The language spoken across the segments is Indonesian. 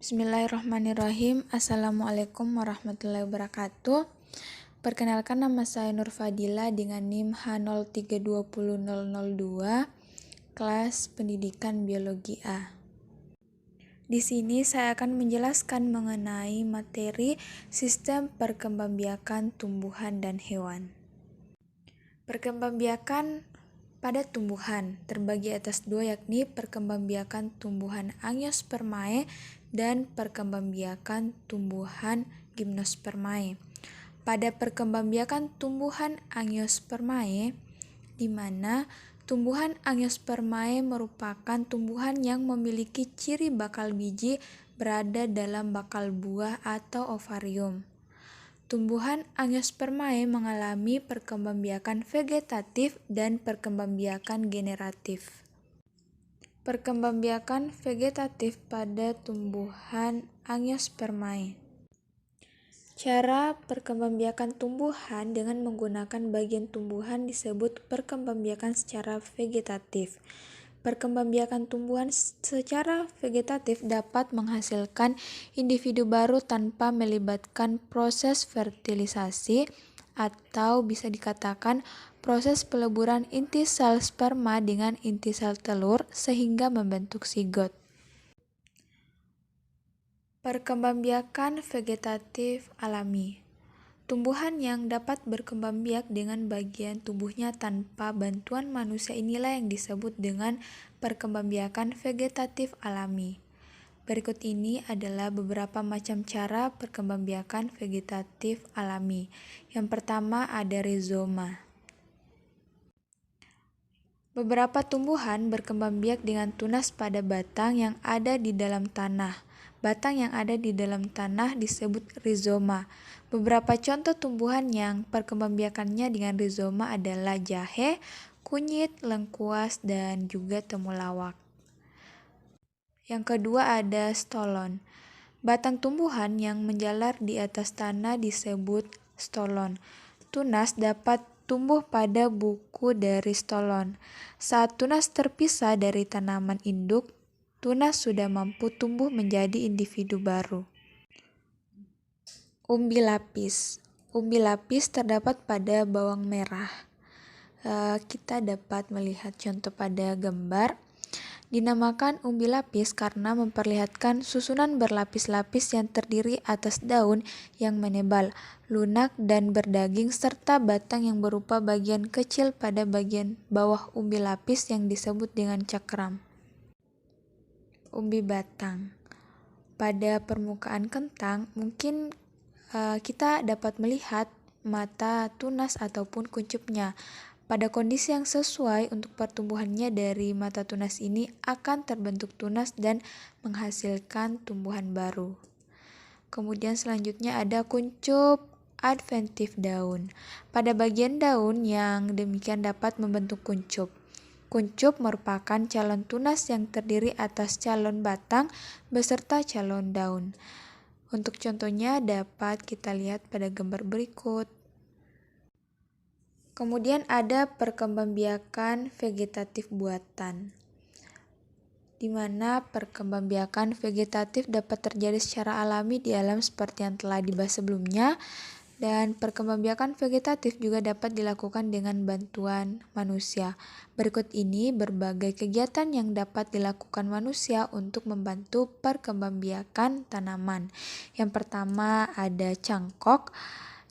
Bismillahirrahmanirrahim. Assalamualaikum warahmatullahi wabarakatuh. Perkenalkan, nama saya Nur Fadila dengan NIM H0320002, kelas Pendidikan Biologi A. Di sini saya akan menjelaskan mengenai materi sistem perkembangbiakan tumbuhan dan hewan. Perkembangbiakan pada tumbuhan terbagi atas dua, yakni perkembangbiakan tumbuhan Angiospermae dan perkembangbiakan tumbuhan Gymnospermae. Pada perkembangbiakan tumbuhan Angiospermae, di mana tumbuhan Angiospermae merupakan tumbuhan yang memiliki ciri bakal biji berada dalam bakal buah atau ovarium. Tumbuhan Angiospermae mengalami perkembangbiakan vegetatif dan perkembangbiakan generatif. Perkembangbiakan vegetatif pada tumbuhan Angiospermae. Cara perkembangbiakan tumbuhan dengan menggunakan bagian tumbuhan disebut perkembangbiakan secara vegetatif. Perkembangbiakan tumbuhan secara vegetatif dapat menghasilkan individu baru tanpa melibatkan proses fertilisasi atau bisa dikatakan proses peleburan inti sel sperma dengan inti sel telur sehingga membentuk zigot. Perkembangbiakan vegetatif alami. Tumbuhan yang dapat berkembang biak dengan bagian tubuhnya tanpa bantuan manusia inilah yang disebut dengan perkembangbiakan vegetatif alami. Berikut ini adalah beberapa macam cara perkembangbiakan vegetatif alami. Yang pertama ada rizoma. Beberapa tumbuhan berkembang biak dengan tunas pada batang yang ada di dalam tanah. Batang yang ada di dalam tanah disebut rizoma. Beberapa contoh tumbuhan yang perkembangbiakannya dengan rizoma adalah jahe, kunyit, lengkuas, dan juga temulawak. Yang kedua ada stolon. Batang tumbuhan yang menjalar di atas tanah disebut stolon. Tunas dapat tumbuh pada buku dari stolon. Saat tunas terpisah dari tanaman induk, tunas sudah mampu tumbuh menjadi individu baru. Umbi lapis. Umbi lapis terdapat pada bawang merah. Kita dapat melihat contoh pada gambar. Dinamakan umbi lapis karena memperlihatkan susunan berlapis-lapis yang terdiri atas daun yang menebal, lunak, dan berdaging serta batang yang berupa bagian kecil pada bagian bawah umbi lapis yang disebut dengan cakram. Umbi batang. Pada permukaan kentang mungkin kita dapat melihat mata tunas ataupun kuncupnya. Pada kondisi yang sesuai untuk pertumbuhannya dari mata tunas ini akan terbentuk tunas dan menghasilkan tumbuhan baru. Kemudian selanjutnya ada kuncup adventif daun. Pada bagian daun yang demikian dapat membentuk kuncup. Kuncup merupakan calon tunas yang terdiri atas calon batang beserta calon daun. Untuk contohnya dapat kita lihat pada gambar berikut. Kemudian ada perkembangbiakan vegetatif buatan, di mana perkembangbiakan vegetatif dapat terjadi secara alami di alam seperti yang telah dibahas sebelumnya, dan perkembangbiakan vegetatif juga dapat dilakukan dengan bantuan manusia. Berikut ini berbagai kegiatan yang dapat dilakukan manusia untuk membantu perkembangbiakan tanaman. Yang pertama ada cangkok.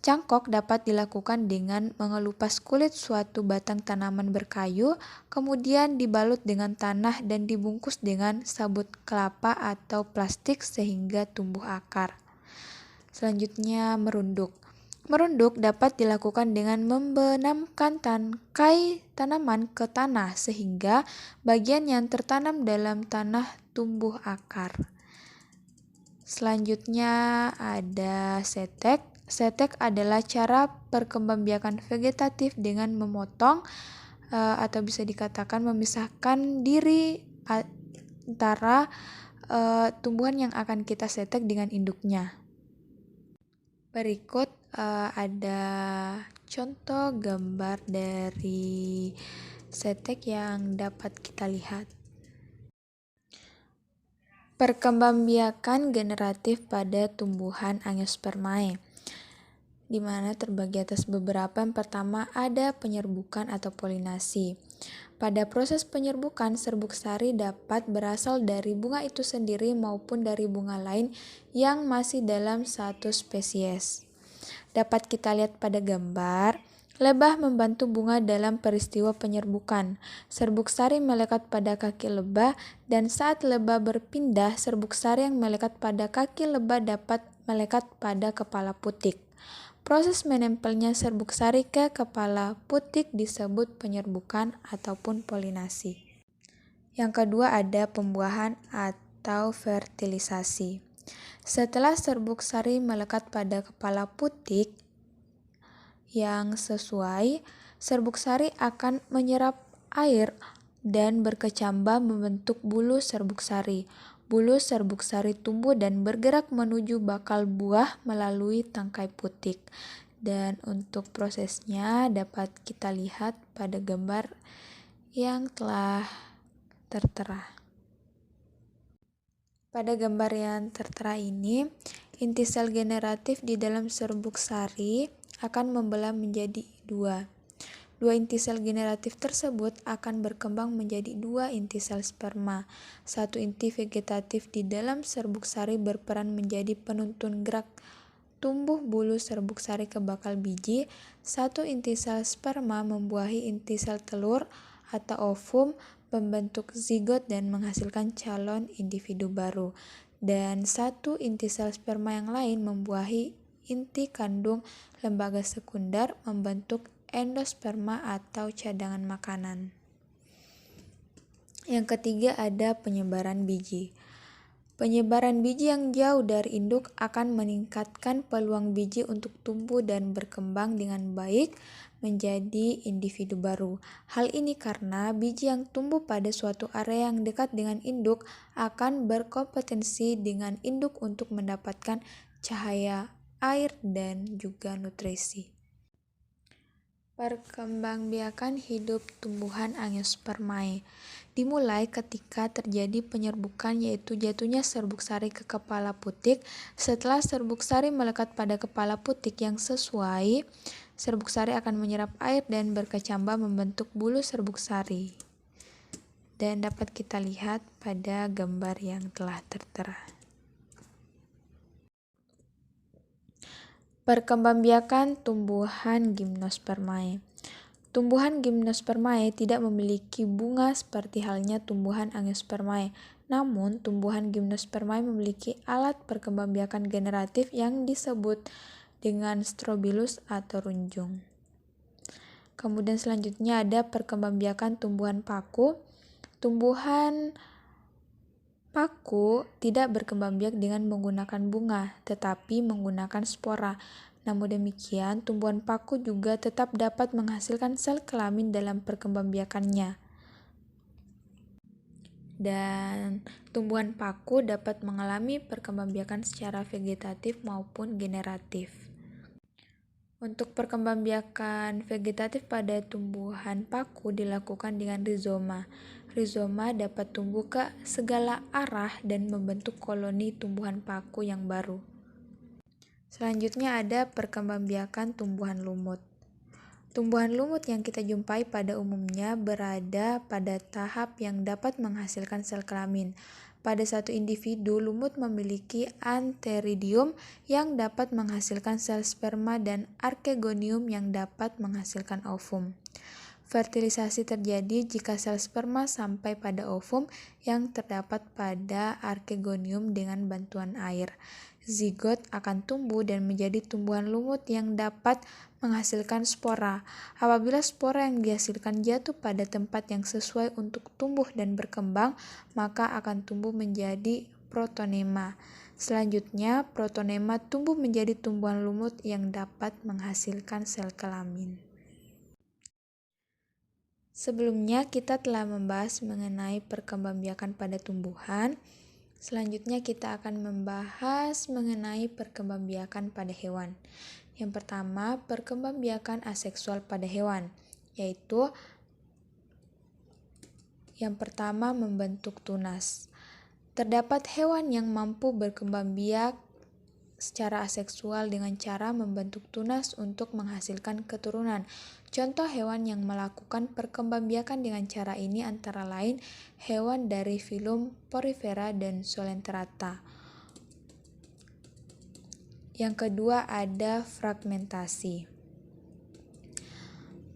Cangkok dapat dilakukan dengan mengelupas kulit suatu batang tanaman berkayu, kemudian dibalut dengan tanah dan dibungkus dengan sabut kelapa atau plastik sehingga tumbuh akar. Selanjutnya merunduk. Merunduk dapat dilakukan dengan membenamkan tangkai tanaman ke tanah sehingga bagian yang tertanam dalam tanah tumbuh akar. Selanjutnya ada setek. Setek adalah cara perkembangbiakan vegetatif dengan memotong atau bisa dikatakan memisahkan diri antara tumbuhan yang akan kita setek dengan induknya. Berikut ada contoh gambar dari setek yang dapat kita lihat. Perkembangbiakan generatif pada tumbuhan Angiospermae, di mana terbagi atas beberapa. Yang pertama ada penyerbukan atau polinasi. Pada proses penyerbukan, serbuk sari dapat berasal dari bunga itu sendiri maupun dari bunga lain yang masih dalam satu spesies. Dapat kita lihat pada gambar. Lebah membantu bunga dalam peristiwa penyerbukan. Serbuk sari melekat pada kaki lebah, dan saat lebah berpindah, serbuk sari yang melekat pada kaki lebah dapat melekat pada kepala putik. Proses menempelnya serbuk sari ke kepala putik disebut penyerbukan ataupun polinasi. Yang kedua ada pembuahan atau fertilisasi. Setelah serbuk sari melekat pada kepala putik yang sesuai, serbuk sari akan menyerap air dan berkecambah membentuk bulu serbuk sari. Bulu serbuk sari tumbuh dan bergerak menuju bakal buah melalui tangkai putik. Dan untuk prosesnya dapat kita lihat pada gambar yang telah tertera. Pada gambar yang tertera ini, inti sel generatif di dalam serbuk sari akan membelah menjadi dua. Dua inti sel generatif tersebut akan berkembang menjadi dua inti sel sperma. Satu inti vegetatif di dalam serbuk sari berperan menjadi penuntun gerak tumbuh bulu serbuk sari ke bakal biji. Satu inti sel sperma membuahi inti sel telur atau ovum, membentuk zigot dan menghasilkan calon individu baru. Dan satu inti sel sperma yang lain membuahi inti kandung lembaga sekunder, membentuk endosperma atau cadangan makanan. Yang ketiga ada penyebaran biji. Penyebaran biji yang jauh dari induk akan meningkatkan peluang biji untuk tumbuh dan berkembang dengan baik menjadi individu baru. Hal ini karena biji yang tumbuh pada suatu area yang dekat dengan induk akan berkompetensi dengan induk untuk mendapatkan cahaya, air, dan juga nutrisi. Perkembangbiakan hidup tumbuhan Angiospermae dimulai ketika terjadi penyerbukan, yaitu jatuhnya serbuk sari ke kepala putik. Setelah serbuk sari melekat pada kepala putik yang sesuai, serbuk sari akan menyerap air dan berkecambah membentuk bulu serbuk sari. Dan dapat kita lihat pada gambar yang telah tertera. Perkembangbiakan tumbuhan Gymnospermae. Tumbuhan Gymnospermae tidak memiliki bunga seperti halnya tumbuhan Angiospermae. Namun, tumbuhan Gymnospermae memiliki alat perkembangbiakan generatif yang disebut dengan strobilus atau runjung. Kemudian selanjutnya ada perkembangbiakan tumbuhan paku. Tumbuhan paku tidak berkembang biak dengan menggunakan bunga, tetapi menggunakan spora. Namun demikian, tumbuhan paku juga tetap dapat menghasilkan sel kelamin dalam perkembangbiakannya. Dan tumbuhan paku dapat mengalami perkembangbiakan secara vegetatif maupun generatif. Untuk perkembangbiakan vegetatif pada tumbuhan paku dilakukan dengan rizoma. Rizoma dapat tumbuh ke segala arah dan membentuk koloni tumbuhan paku yang baru. Selanjutnya ada perkembangbiakan tumbuhan lumut. Tumbuhan lumut yang kita jumpai pada umumnya berada pada tahap yang dapat menghasilkan sel kelamin. Pada satu individu, lumut memiliki antheridium yang dapat menghasilkan sel sperma dan archegonium yang dapat menghasilkan ovum. Fertilisasi terjadi jika sel sperma sampai pada ovum yang terdapat pada archegonium dengan bantuan air. Zigot akan tumbuh dan menjadi tumbuhan lumut yang dapat menghasilkan spora. Apabila spora yang dihasilkan jatuh pada tempat yang sesuai untuk tumbuh dan berkembang, maka akan tumbuh menjadi protonema. Selanjutnya, protonema tumbuh menjadi tumbuhan lumut yang dapat menghasilkan sel kelamin. Sebelumnya kita telah membahas mengenai perkembangbiakan pada tumbuhan. Selanjutnya kita akan membahas mengenai perkembangbiakan pada hewan. Yang pertama, perkembangbiakan aseksual pada hewan, yaitu yang pertama membentuk tunas. Terdapat hewan yang mampu berkembang biak secara aseksual dengan cara membentuk tunas untuk menghasilkan keturunan. Contoh hewan yang melakukan perkembangbiakan dengan cara ini antara lain hewan dari filum Porifera dan Coelenterata. Yang kedua ada fragmentasi.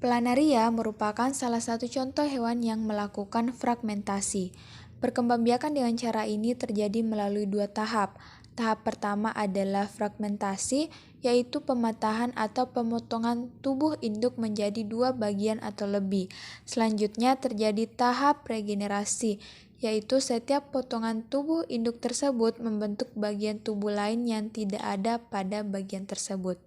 Planaria merupakan salah satu contoh hewan yang melakukan fragmentasi. Perkembangbiakan dengan cara ini terjadi melalui dua tahap. Tahap pertama adalah fragmentasi, yaitu pematahan atau pemotongan tubuh induk menjadi dua bagian atau lebih. Selanjutnya terjadi tahap regenerasi, yaitu setiap potongan tubuh induk tersebut membentuk bagian tubuh lain yang tidak ada pada bagian tersebut.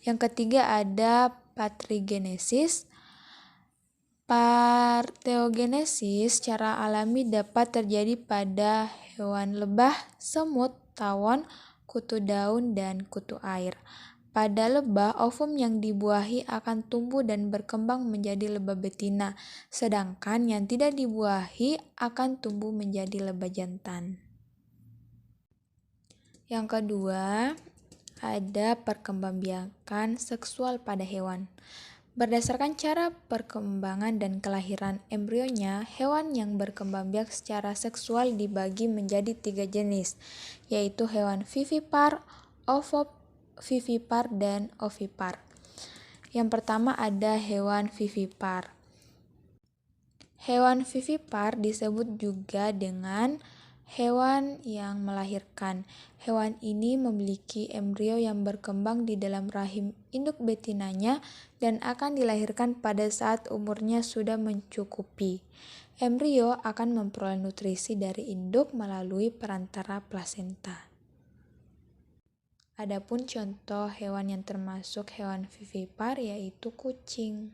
Yang ketiga ada patrigenesis. Parteogenesis secara alami dapat terjadi pada hewan lebah, semut, tawon, kutu daun, dan kutu air. Pada lebah, ovum yang dibuahi akan tumbuh dan berkembang menjadi lebah betina, sedangkan yang tidak dibuahi akan tumbuh menjadi lebah jantan. Yang kedua, ada perkembangbiakan seksual pada hewan. Berdasarkan cara perkembangan dan kelahiran embrionya, hewan yang berkembang biak secara seksual dibagi menjadi 3 jenis, yaitu hewan vivipar, ovovivipar, dan ovipar. Yang pertama ada hewan vivipar. Hewan vivipar disebut juga dengan hewan yang melahirkan. Hewan ini memiliki embrio yang berkembang di dalam rahim induk betinanya dan akan dilahirkan pada saat umurnya sudah mencukupi. Embrio akan memperoleh nutrisi dari induk melalui perantara plasenta. Adapun contoh hewan yang termasuk hewan vivipar yaitu kucing.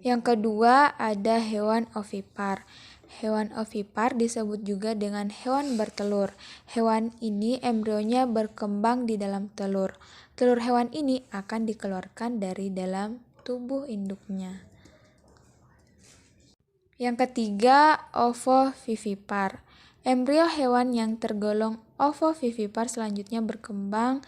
Yang kedua ada hewan ovipar. Hewan ovipar disebut juga dengan hewan bertelur. Hewan ini embrionya berkembang di dalam telur. Telur hewan ini akan dikeluarkan dari dalam tubuh induknya. Yang ketiga, ovovivipar. Embrio hewan yang tergolong ovovivipar selanjutnya berkembang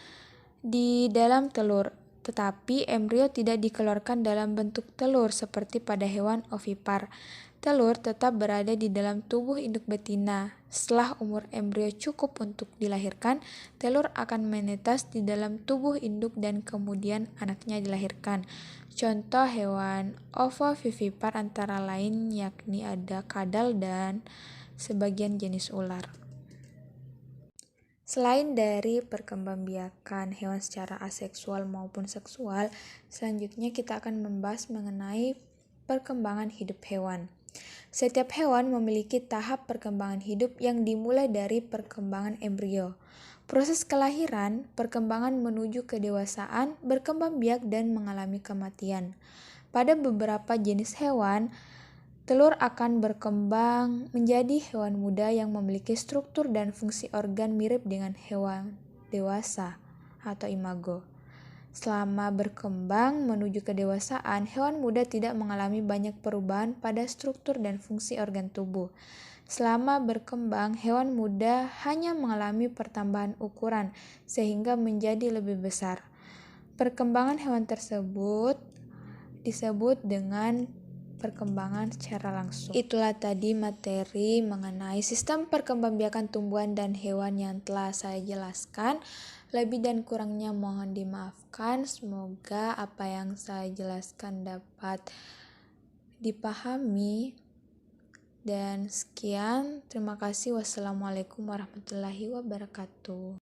di dalam telur, tetapi embrio tidak dikeluarkan dalam bentuk telur seperti pada hewan ovipar. Telur tetap berada di dalam tubuh induk betina. Setelah umur embrio cukup untuk dilahirkan, telur akan menetas di dalam tubuh induk dan kemudian anaknya dilahirkan. Contoh hewan ovovivipar antara lain yakni ada kadal dan sebagian jenis ular. Selain dari perkembangbiakan hewan secara aseksual maupun seksual, selanjutnya kita akan membahas mengenai perkembangan hidup hewan. Setiap hewan memiliki tahap perkembangan hidup yang dimulai dari perkembangan embrio. Proses kelahiran, perkembangan menuju kedewasaan, berkembang biak dan mengalami kematian. Pada beberapa jenis hewan, telur akan berkembang menjadi hewan muda yang memiliki struktur dan fungsi organ mirip dengan hewan dewasa atau imago. Selama berkembang menuju kedewasaan, hewan muda tidak mengalami banyak perubahan pada struktur dan fungsi organ tubuh. Selama berkembang, hewan muda hanya mengalami pertambahan ukuran sehingga menjadi lebih besar. Perkembangan hewan tersebut disebut dengan perkembangan secara langsung. Itulah tadi materi mengenai sistem perkembangbiakan tumbuhan dan hewan yang telah saya jelaskan. Lebih dan kurangnya mohon dimaafkan. Semoga apa yang saya jelaskan dapat dipahami. Dan sekian, terima kasih. Wassalamualaikum warahmatullahi wabarakatuh.